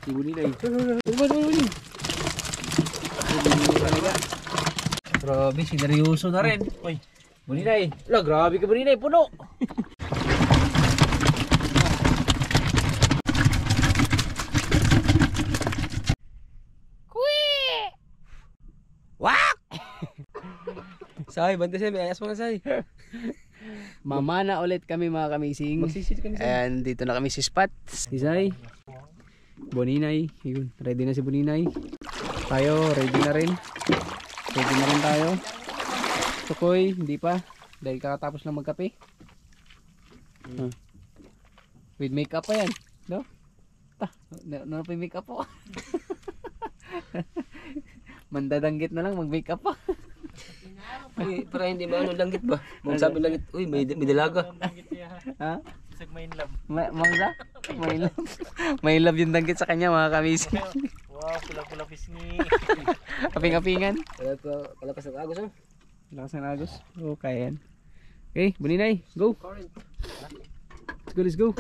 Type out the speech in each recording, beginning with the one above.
Si Buninay. Buni. Talaga. Grabe, sineryoso na rin. Uy, Buninay. Wala, grabe ka Buninay, puno. Wak! Say, bante say, may ayas mga say. Mamana ulit kami mga kamising. Magsisit kami say. And dito na kami si spot. Si Say, Buninay, yun, ready na si Buninay. Tayo, ready na rin. Ready na rin tayo. Tukoy, hindi pa. Dahil kakatapos lang magkape. With makeup pa yan. No? Ano pa yung makeup po? Mandadanggit na lang, mag-makeup pa. Uy, para hindi ba ano langgit ba? Mong sabi langgit, uy, may dalaga. Ha? Isag may love. Mangga? May love. May love yung danggit sa kanya mga kamising. Wow, pula-pula pisngi. Aping-apingan. Palakas ng agos oh. Lakas ng agos. Oh, kaya yan. Okay, Buninay, go. Let's go.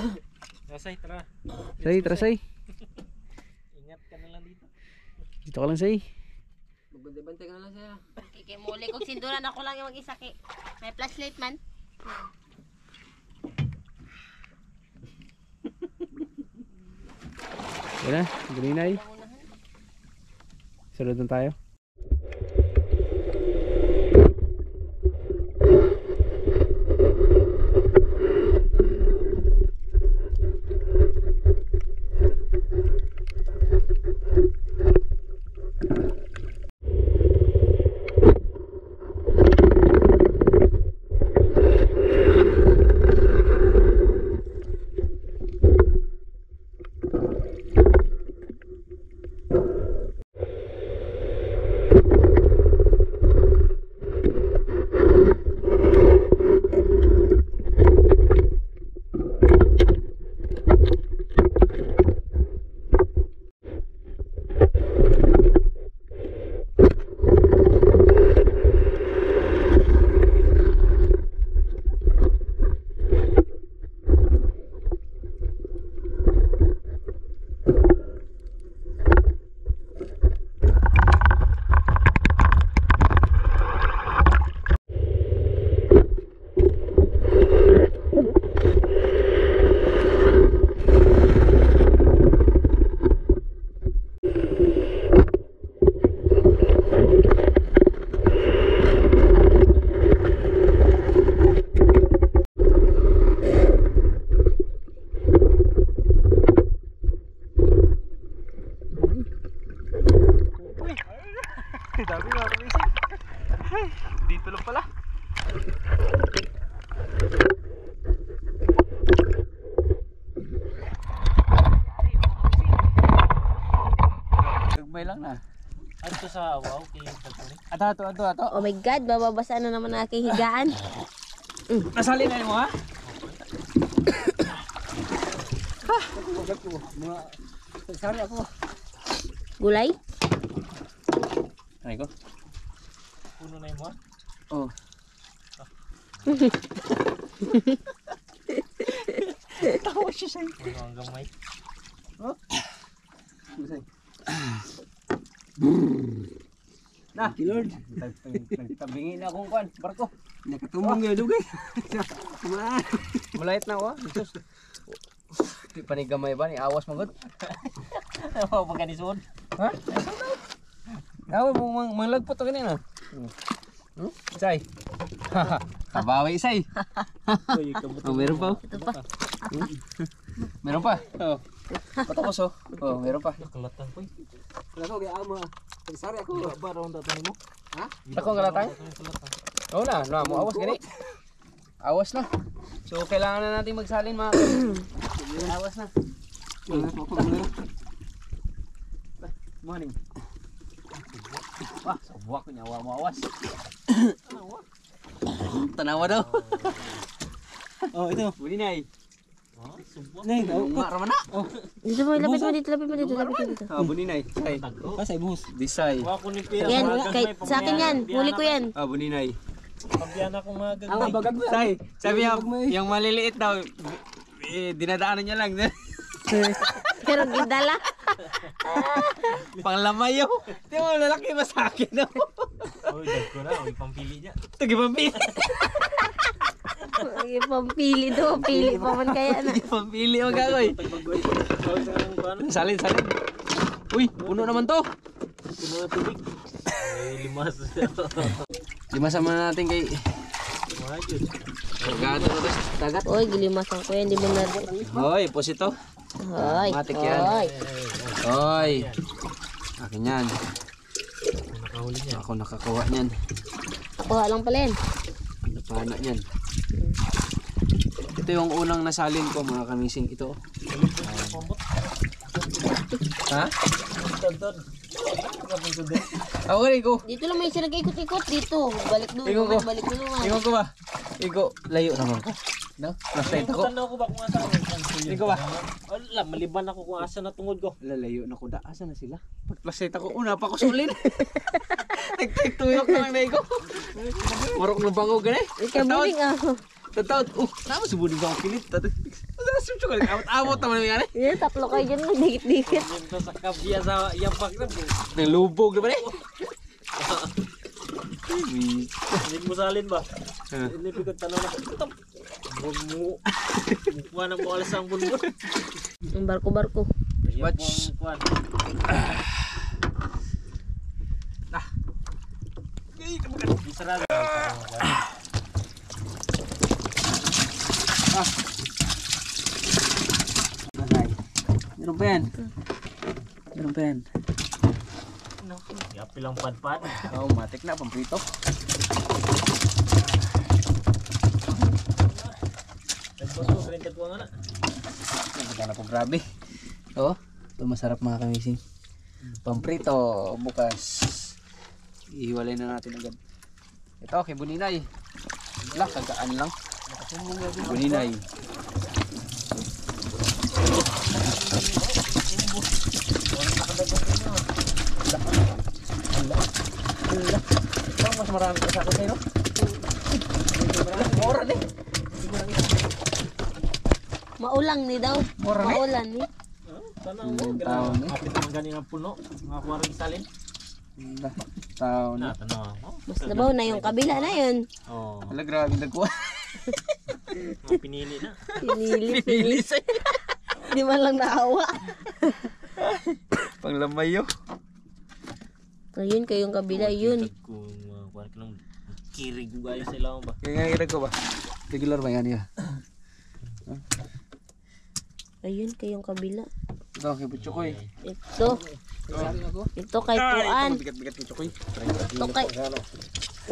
Nasay, tara. Say, tara say. Ingat ka na lang dito. Dito ka lang say. Magbantay ka na lang siya. Kikimuli kog sinduran ako lang yung mag-isa kay may flashlight man. Yan na, Buninay. Sunod na tayo. Dami nga kumising. Dito lang pala. Gagmay lang na. Ato sa wow, kaya pagkuli. Ato. Oh my god, bababasa na naman ang aking higaan. Nasali na mo ha? Sari ako. Gulay? Ay ko. Puno na yung mga. Oh. Tawa siya sa'yo. Puno ang gamay. Oh. Na, Lord. Nagtabingi na akong kwan, barko. Nakatumong nga dugay. Malait na ako. Jesus. Di pa ni gamay ba ni awas magod. Ano ba kanisod? Ha? Awa mo manglagpot to kanina. Say. Kabawi say. Uy, kabut. Oh, meron pa. Ito pa. Meron pa. Oh. Patakos oh. Oh, meron pa. Nakalatan ko eh. Wala ko kaya ama. Sari ako. Ba raw ang tatani mo? Ha? Takong kalatay? Oo na, no, mo awas gani. Awas na. So kailangan na nating magsalin mga awas na. Morning. Wah, sabuak ko nyawa mo awas. Tanawa daw. Oh, ito, Buninay. Subok. Nay, mara man na. Oh, Dito mo, lapit mo dito, lapit mo dito. ah, Buninay. Say. Pasay buhos. Disay. Huwag ko ni pera. Yan, sa akin yan, huli ko yan. Ah, Buninay. Pagbiyan akong mga Ang gagmay. bagag mo. Say, sabi niya, yung maliliit daw, dinadaanan niya lang. Pero gidala. Panglamay yun. Di mo lalaki ba sa akin no? Uy, dag ko na. Uy, pampili niya. Tagi pampili. Ay, pampili do. Pili pa man kaya na. Pampili mo gagoy. Salin. Uy, puno naman to. Puno na tubig. Ay, limas. Limasan muna natin kay Majud. Pagkado na to sa dagat. Oy, gilimasan ko yan. Di ba na? Hoy, pos ito. Oy. Matik yan. Oy. Hoy. Akin yan. Nakahuli niya. Ako nakakuha niyan. Kuha lang pala yan. Napana niyan. Ito yung unang nasalin ko mga kamising. Ito. Ha? Ako rin ko. Dito lang may siya nag-ikot-ikot. Dito. Balik doon. Ikaw ko. Balik doon naman. Ikaw ko ba? Ikaw, layo naman ko. No? Last night ako. Tanda ko ba kung asa ako? Ikaw ba? Wala, maliban ako kung asa na tungod ko. Lalayo na ko da. Asa na sila? Pag-last night ako. Una pa ako sulin. Nagtaytuyok na lang na ikaw. Marok na bango ganay. Ikaw buling ah. Tataot. Nama si Buding bang pilit. Masasip siya ka. Amot naman yung yan eh. Yan, tatlo kayo dyan. Dikit-dikit. Ito sa kabya sa yapak na. Nalubog naman eh. Hindi mo salin ba? Hindi ko tanong na. Stop! Huwag mo. Mukha na mo alas ang bulbul. Yung barko-barko. Watch. Sarado. Malay. Meron pa yan. Meron pa yan. Yapi lang padpad. Oh, matik na. Pamprito. Nagbaso sa rin katuwa nga na. Magkana po grabe. Oh, ito masarap mga kamising. Pamprito. Bukas. Ihiwalay na natin agad. Ito kay Buninay. Wala, kagaan lang. Buninay. Mas marami ka sa akin kayo, no? Mura ni. Maulang ni daw. Mura ni? Maulan ni. Sana Ang mo. taon ni. Kapit naman ganing ang puno. Mga kuwaring salin. Taon Na, ni. tanong. Mas labaw na yung kabila na yun. Oh, Wala, grabe nagkuha. mga pinili na. Pinili. Di man lang naawa. Panglamayo. Ayun, kayong kabila, yun. Kung kuwaring ka nang kirig mo gayo sa ilaw ba? Kaya nga ko ba? Regular ba yan niya? Ayun, kayong kabila. Ito, kay Butchokoy. Ito. Ito kay Kuan. Bigat-bigat ni Chokoy. Ito kay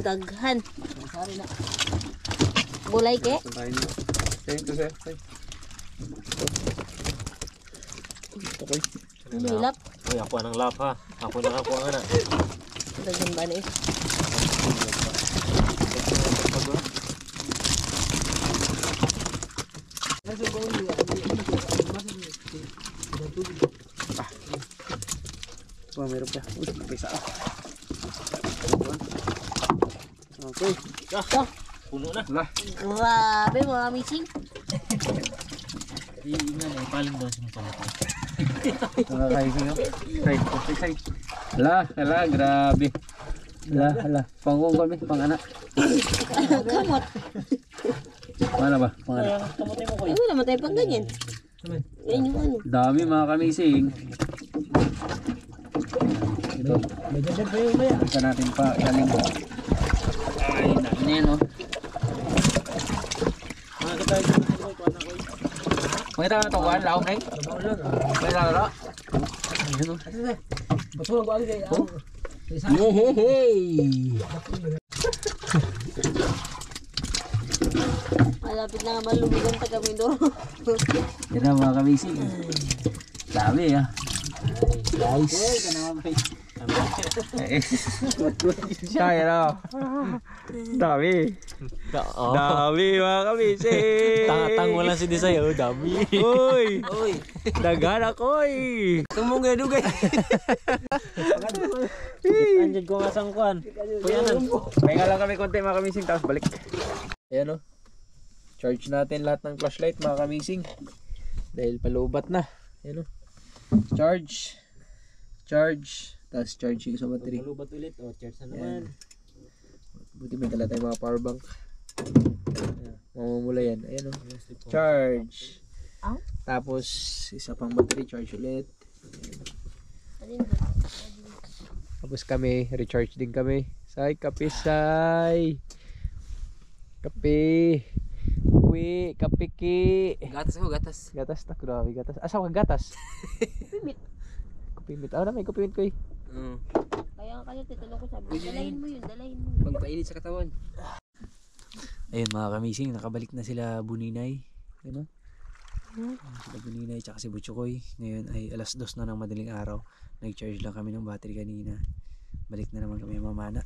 Daghan. Bulay ke? Suntayin niyo. Ito, sir. Chokoy. Ano yung lap? Uy, ako anang lap ha. Ako nakakuha nga na. Daghan ba na eh? Wah, meron pa. Uy, pisa ah. Okay. Ito. Puno na. Lah. Grabe mga missing. Iingan eh, paling daw siya pala. Mga kaising oh. Side. Hala, grabe. Hala. Pangong kami, pang-anak. Kamot. Mana ba? Pang-anak. Kaya kamote mo ko Ay, wala matay pang ganyan. Yan yung ano. Dami mga kamising. Ito. Medyan pa yung maya. Isa natin pa galing. Ay, dami yan oh. Mga katay ko ko ko na ko. May tao na ito, Juan. Laong neng. May tao na. Ayun oh. Basuhan ko agad ay. Hey. Malapit na nga malumigan taga Mindoro. Yan na mga kamising. Dami ah. Guys. Kaya na. Dami. Dami mga kamising. Tango lang si Desay, oh, dami. Uy. Dagan ako eh. Tumungay dugay. Andiyan ko nga sangkuan. Kuyanan. May nga lang kami konti mga kamising tapos balik. Ayan o. Charge natin lahat ng flashlight mga kamising. Dahil palubat na. Ayan o. Charge. Tapos charge yung sa battery. Malubat ulit. O, charge na naman. Buti may dala tayong mga power bank. Mamamula yan. Ayan o. Charge. Ow. Tapos isa pang battery, charge ulit. Alin ba? Tapos kami, recharge din kami. Say, kape, say. Kape. Uwi, kape ki. Gatas ako, gatas. Gatas ta, grabe gatas. Asa ka gatas? Pimit. Kupimit. Ah, na may kupimit ko eh. Kaya nga kasi titulong ko sabi. Pwede na Dalayin yun. mo yun, dalayin mo. Pagpainit sa katawan. Ayun mga kamising, nakabalik na sila Buninay. Ayun o. Sila Buninay tsaka si Butchukoy. Ngayon ay alas 2 na ng madaling araw. Nag-charge lang kami ng battery kanina. Balik na naman kami mamana.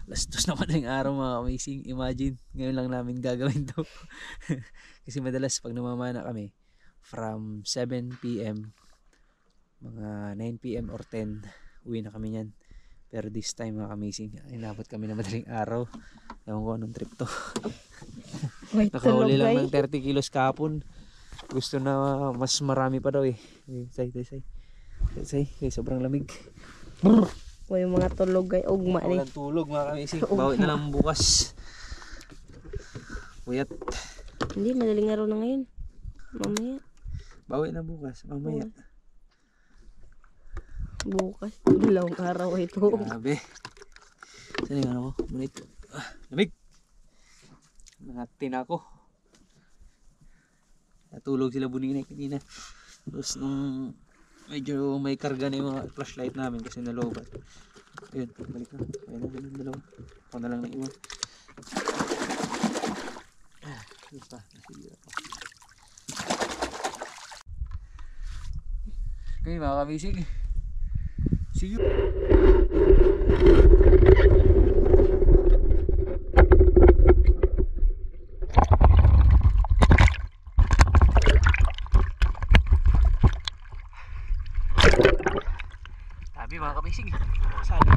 Alas 2 na madaling araw mga kamising. Imagine, ngayon lang namin gagawin to. Kasi madalas pag namamana kami from 7 PM mga 9 PM or 10 uwi na kami niyan. Pero this time mga kamising, inabot kami ng madaling araw. Ewan ko anong trip to. Wait, Nakahuli lang ng 30 kilos kapon. Gusto na mas marami pa daw eh. Say. Sobrang lamig. O yung mga tulog ay ugma ni. Walang tulog mga kamising. Bawi na lang bukas. Kuyat. Hindi, madaling araw na ngayon. Mamaya. Bawi na bukas. Mamaya. Bukas. Dalawang araw ito. Grabe. Saan yung ano ko? Munit. Lamig. Nangatin ako. Natulog sila Buninay kanina. Tapos nung medyo may karga na yung mga flashlight namin kasi nalobat. Ayun, balik na. Ayun na, ganun dalawa. Ako na lang na iwan. Ayun pa, nasira pa. Okay mga kamisig. See you. Sabi mga kamisig. Sabi.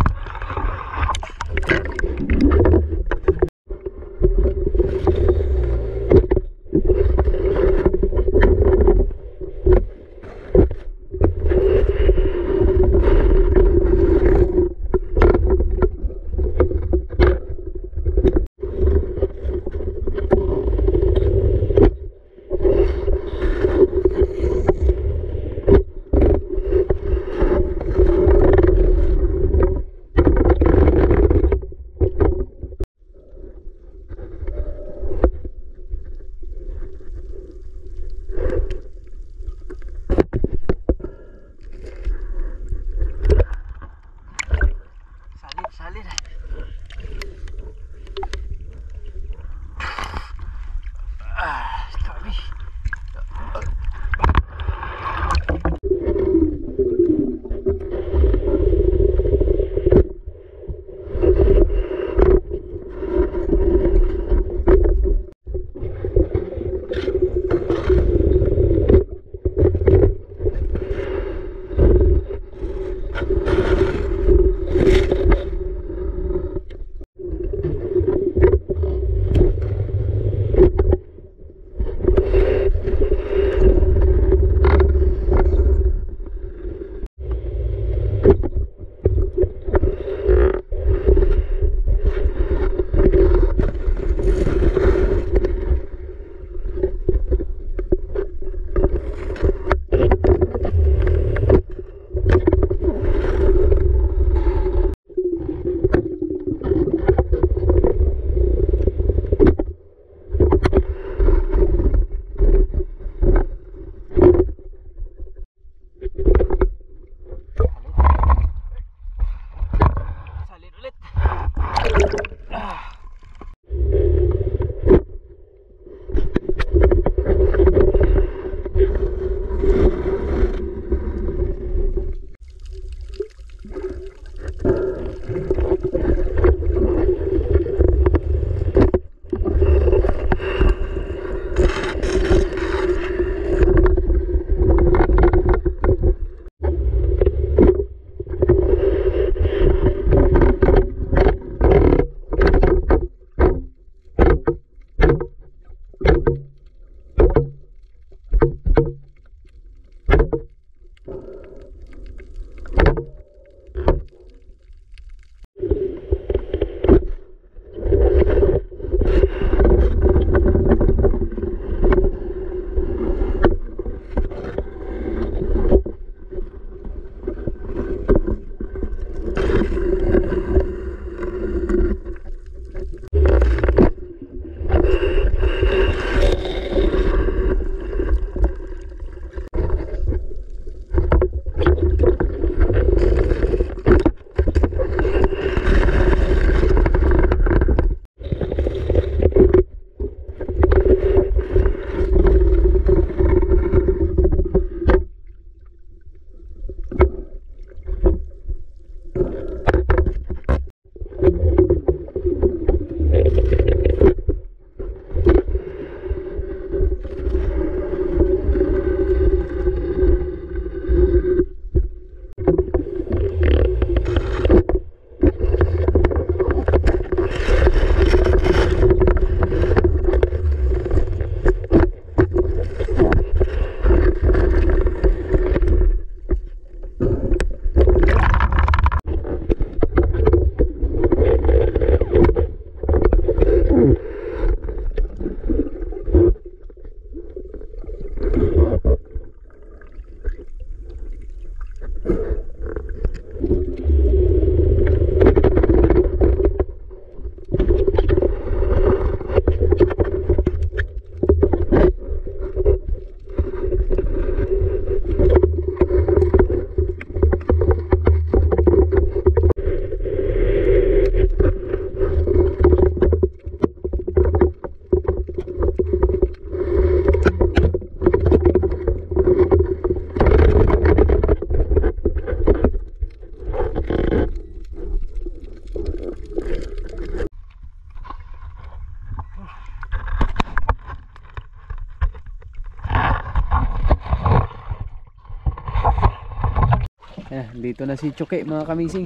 Dito na si Choke mga kamising.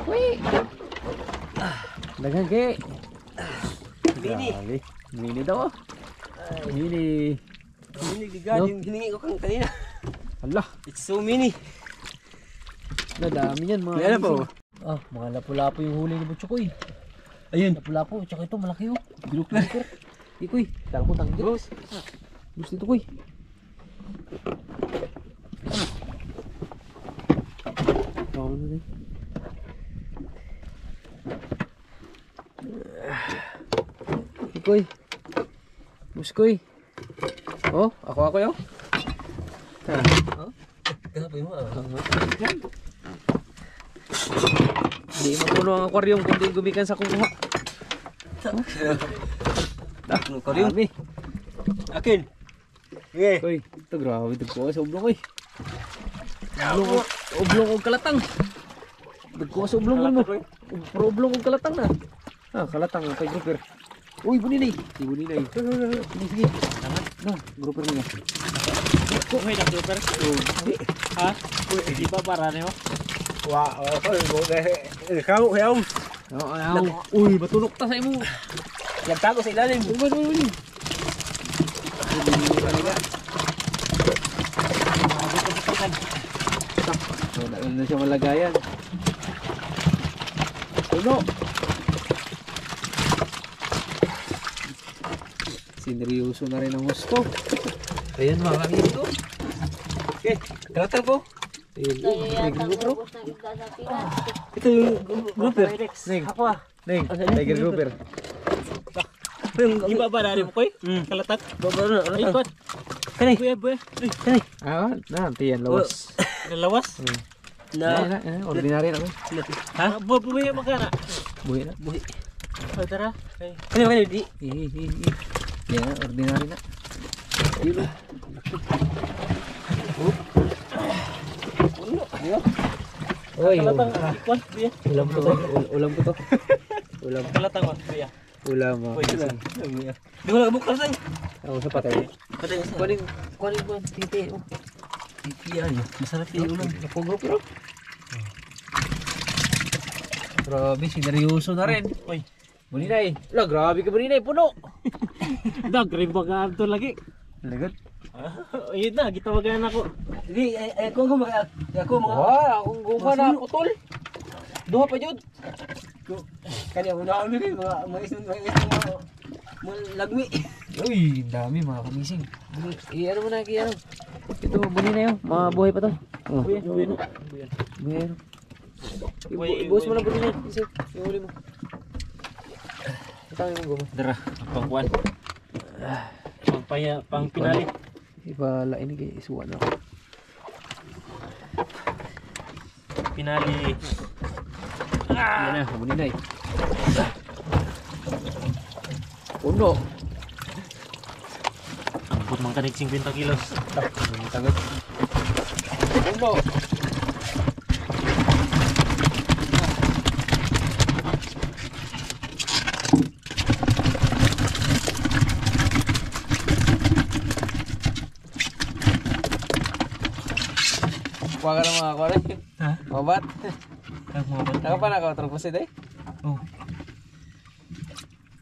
Uy! Daghang ke. Mini. Mini daw. Mini. Mini gigad No? yung hiningi ko kanina. Hala, It's so mini. nadami yan mga Meron po. kamising. Ah, mga lapu-lapu yung huli ni Butchokoy. Ayun. Lapu-lapu, tsaka ito malaki oh. Grouper. Ikoy, tangko tanggit. Bus dito koy. Tawag na rin. Ikoy. Buskoy. Oh, ako yo. Grabe mo. Hindi mapuno ang aquarium kung di gumikan sa kukuha. Aquarium. Dami. Akin. Okay. Koy, ito grabe ito ko sa ublong koy. Ublong og kalatang. Dagko sa ublong mo. Pro ublong og kalatang na. Ah, kalatang kay grouper. Uy, buninay. Si buninay. Sige, sige. Na, grouper niya. May nag-super. Ha? Di ba para niyo? Wow, ikaw, ikaw. Uy, matulog ta sa imo. Nagtago sa ilalim. Uy. Wala na siya malagayan. Puno. Sineryoso na rin ang gusto. Ayan mga amigo. Okay, kalatang po. Ubus ng isda sa piran. Ito yung grouper. Neng. Ako ah. Neng, tiger grouper. Iba ba na mo koy? Kalatak. Ay, kot. Kanay. Buya. Kanay. Ah, nanti yan, lawas. Nalawas? Na, ordinary na ko. Ha? Buya makana. Buhay na. Oh, tara. Kanay, di. Yan, ordinary na. Dilo. Oy, Kalatang ikwan, buya. ulam ko to. Ulam ko to. Ulam. Kalatang wa, buya. Ulam. Pwede na. Buya. Di mo bukas ay. Ako sa patay. Patay sa. Kunin mo, titi. Iyan. Masarap yung ulam. Napugro pero. Grabe, sineryoso na rin. Oy. Buninay. Wala, grabe ka Buninay, puno. Dagre baga to lagi. Lagot. Ayun na, gitawagan ako. Hindi, ako mga Wah, akong guma na putol. Duha pa jud. kanya mo na kami mga isang lagmi. Uy, dami mga kamising. I-ano mo na, i-ano. Ito, Buninay oh. Mga buhay pa to. Oh. Buya. Buhay ano. Uy, Ibuhos mo na Buninay. Isa, ihuli mo. Itangin mo guma. Dara, pangkuan. Pang pinali. Iba lain kay isuwa na ako. Pinali. Yan na, Buninay. Puno. Ambot man kanig 50 kilos. Tagot. Puno. Kuha ka ng mga kore. Ha? Mabat. Ang mga bata. Naka pa naka-trog pa si Day? Oh.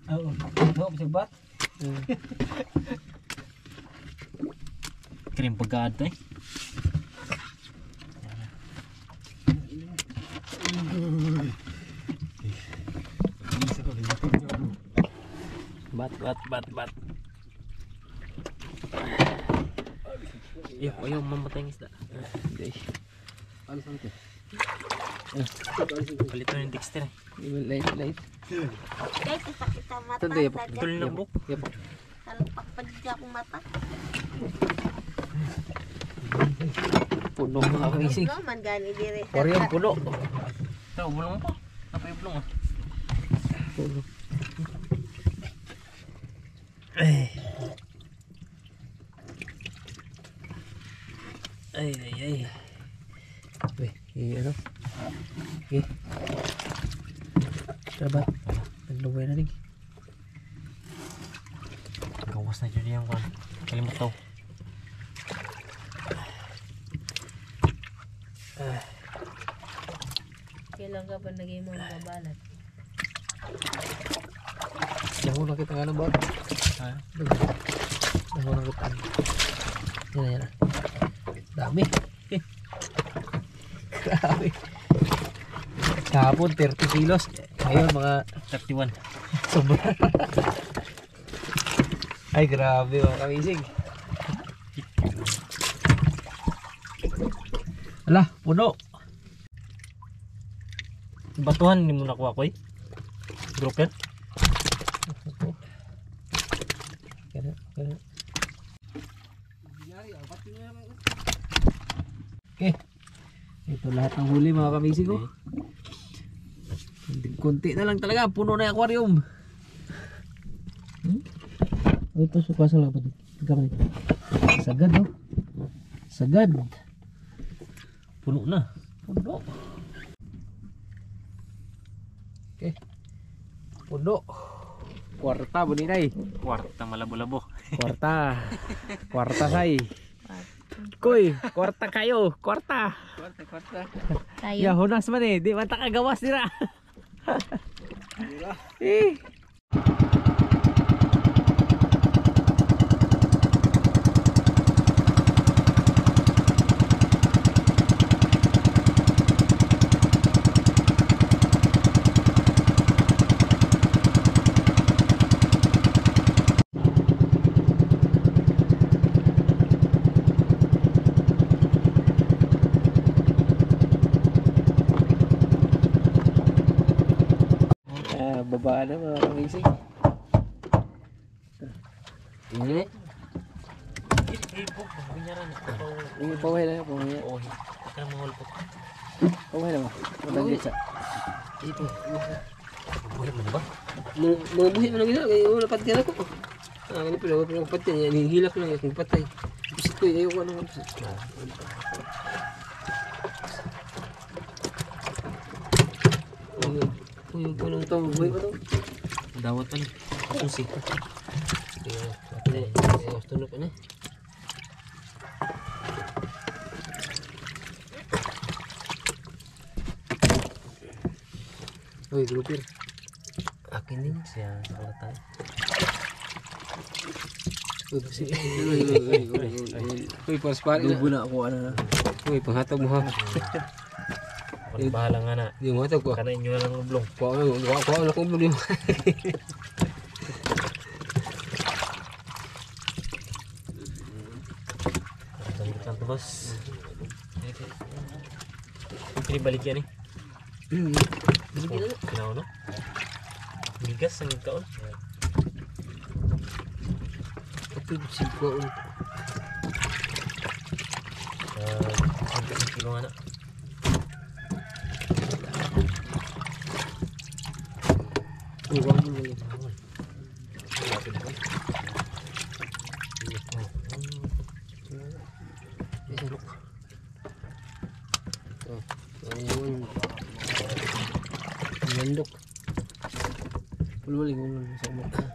Oo. Oo, bisa bat. Krim pagkaad eh. Bat. Ayaw mamatay ng isda. Alis ang ito. Palit mo yung texture. Light. Guys, sakit ang mata. Tanda, yapo. Tul ng buk. Yapo. Talpak pa dyan akong mata. Puno mga kamising. Ano man gani dire. Korean puno. Ito, bulong pa. Apa yung bulong ah? Puno. Ay. Uy, ano? Okay. Sabat. Naglaway na rin. Gawas na dyan yung kwan. Kalimut daw. lang kapag nagay mo ang babalat. Nahulog kita nga na ba? Ha? Nahulog kita. Yan, yan. Dami. Grabe. Kahapon 30 kilos. Ngayon mga 31. sobra. Ay grabe mga kamisig. Ala, puno. Batuhan hindi mo nakuha ko eh. Grouper. Okay. Ito lahat ng huli mga kamisig ko. Kunti na lang talaga, puno na yung aquarium. Ito suka sa lapat. Sagad no? Sagad. Puno na. Puno. Okay. Puno. Kwarta buninay. Kwarta malabo-labo. Kwarta. Kwarta say. Koy, kwarta kayo. Kwarta. Kwarta. Tayo. Ya hunas man eh. Di man ta kagawas dira. Eh. Baba na mga kamisig. Ini. Ibog. Binyaran. Ini paway na paway. Oo. Ika mahol po. Paway na ba? Madagit sa. Ito. Buhay mo ba? Mga buhi mo na gina, kaya wala patyan ako. Ano pero patyan, yan hilak lang akong patay. Bisit ko, ayaw ko ano. Yung punong to, buhay pa to. Dawat pa ni. Pusi. Tulog ka na. Uy, grupir. Akin din. Siya sa kalatan. Uy, pas pari na. Na ako ano na. Uy, panghatag mo ha. Bahala nga na. Yung hatag ko. Kana inyo lang ublong. Kuha na kong vlog yung. Ang boss. Pinibalik yan eh. Kinaw no? Bigas ang kaon. Ito, siguro. 1 kilo nga na. Uwang mo lang yun. Mandok. Ulwali ko sa mukha.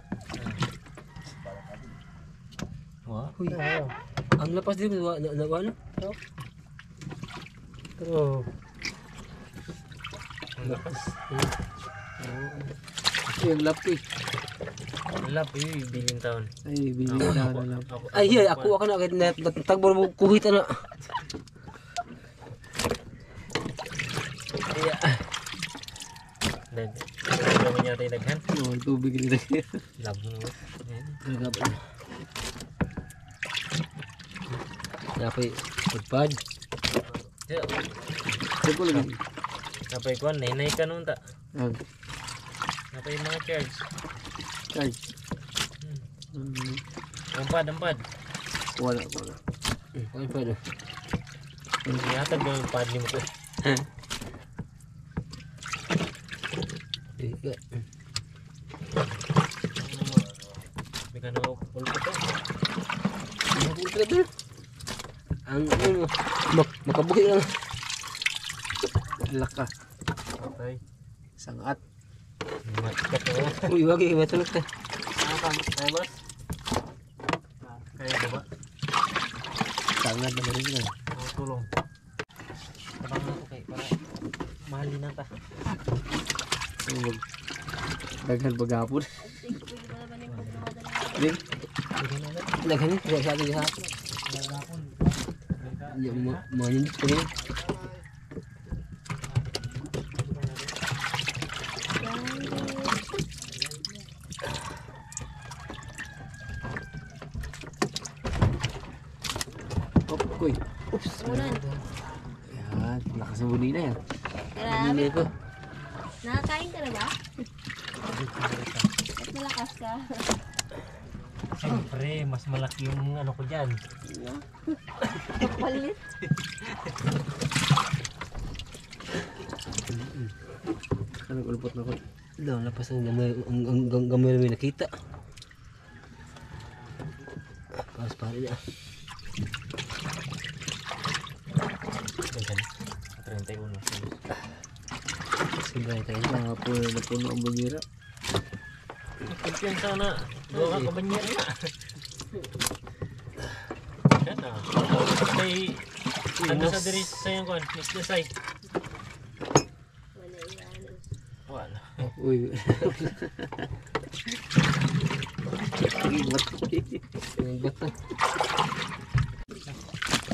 Wah. Uy, ang lapas din na ano? Pero Ang lakas. yung lapi. Ang lap eh. Bilin taon. Ay, bili na lang. Ay, ako na kahit natagbor mo kuhit na. Ano mo niya tayo naghan? Oh, tubig nila. Labo na mo. Napay pagpad. Sipo lagi. Napay ko, nainay ka nun ta. Ah, Napay mga charge. charge. Ampad. Wala. Ay, pwede. Yatag mo yung pad ni mo ko. May ka na ulpo to. Ang makabuhi lang. Laka. Okay. Sangat. Matkat mo. Uy, wagi matulog ta. Kaya boss? Kaya ba ba? Sangat na rin na. Tulong. Tabang na ko kay para Mali na ta. Daghan bagapon. Ding. Daghan ni sa atin sa. Yung mga yun dito rin. Koy. Oops. Ulan. Yan, lakas ng bunina yan. Grabe. Bunina ko. Nakakain ka na ba? Ba't malakas ka? Siyempre, mas malaki yung ano ko dyan. Kapalit. Ano kulupot na ko? Doon, lapas ang gamay na may nakita. Pas pare na. Ganyan. 31. Sigay tayo. Nakapun na puno ang bunira. Kumpiyansa na. Doon ka banyan na. Yan na. May ano sa diri sa yung kuhan. Next na side. Wala. Uy.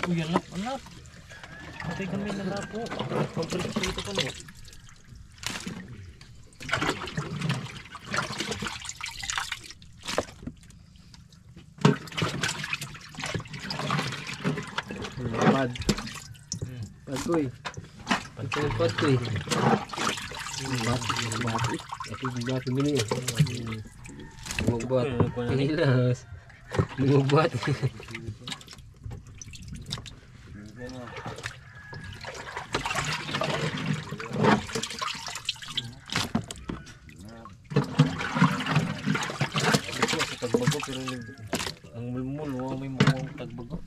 Uy, alap, alap. Patay kami na lapo. Complete dito kami. Pad. Pad ko eh. Pad ko eh. Bati. Bati mini eh. Magbuhat. Hilas. Magbuhat. Tagbago pero ang mulmul, may mukhang tagbago.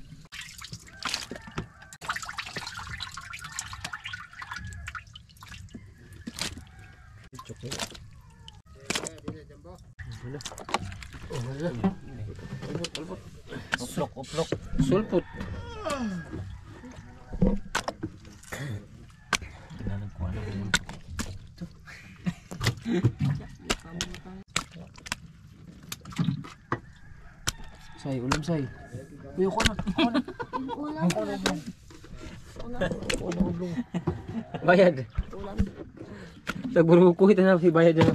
Uplok, uplok. Sulpot. Say, ulam say. Uy, ako na. Ulam. Ulam. Bayad. Ulam. Nagburukuhit na si bayad dyan.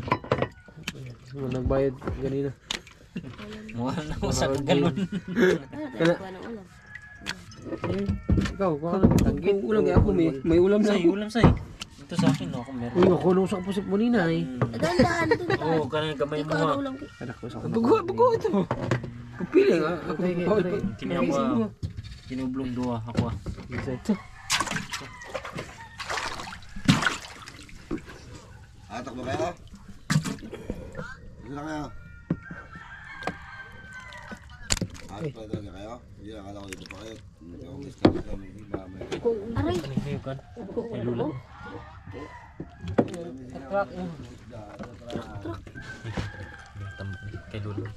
Nagbayad ganina. Mukha na ako sa galon. Ano tayo ng ulam? Ikaw, kuha na. Tanggit. Ulam kaya ako. May ulam na Say, ako. ulam say. Ito sa akin, no? Kung meron. Uy, ako nung sa kapusip mo nina eh. Dahan-dahan dun ka. Oo, kanang gamay mo Ikaw ha. ano ulam ko? Anak ko sa kapusip. Bago ito. Pagpili nga. Ako bawal pa. Kini ako ah. Kinublong dua ako ah. Ito. Atak ba kayo? Dito na kayo. Atak pa talaga kayo? Hindi na kala ko dito pa kayo. Hindi ako miss ka kami. Iba may... Aray. May kan. May lula. Kay lula.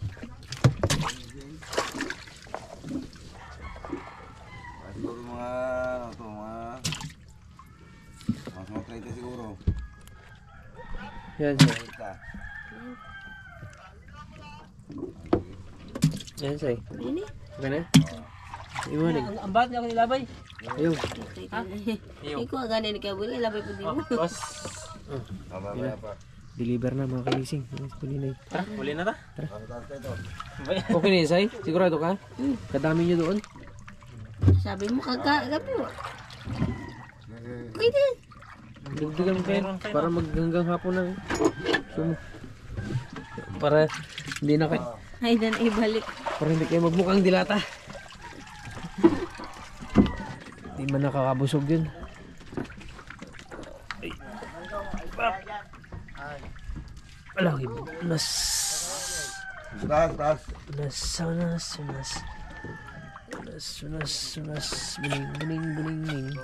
Siguro mga... Ano to? Mga 30 siguro. Yan. Ika. Yan say. Ini. Okay na? Iwanig. Ang bat niya ako nilabay. Ayaw. Ikaw ganin ka buli labay pud mo. Boss. Tama ba pa? Deliver na mga kalising. Kuninay. Tara, uli na ta. Ano tayo ito? Okay na yun, say? Sigurado ka? Kadami nyo doon? Sabi mo kagabi mo. Pwede. Dugdugan mo kayo para maghanggang hapon ng sumo. Para hindi na kayo, Ay dan ibalik. para hindi kayo magmukhang dilata. Hindi man nakakabusog yun. Ay. Wala, nas. Taas. Sunas. Buning.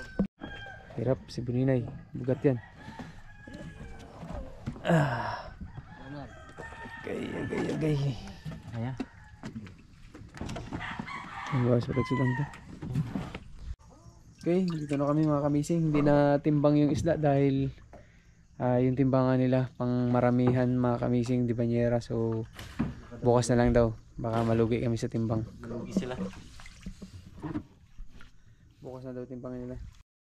Hirap si Buninay. Bugat yan. Gay. Aya. Ang gawas pa tagsudan to. Okay, dito na kami mga kamising. Hindi na timbang yung isda dahil yung timbangan nila pang maramihan mga kamising di banyera. So bukas na lang daw, baka malugi kami sa timbang. Lugi sila. Bukas na daw timbangan nila.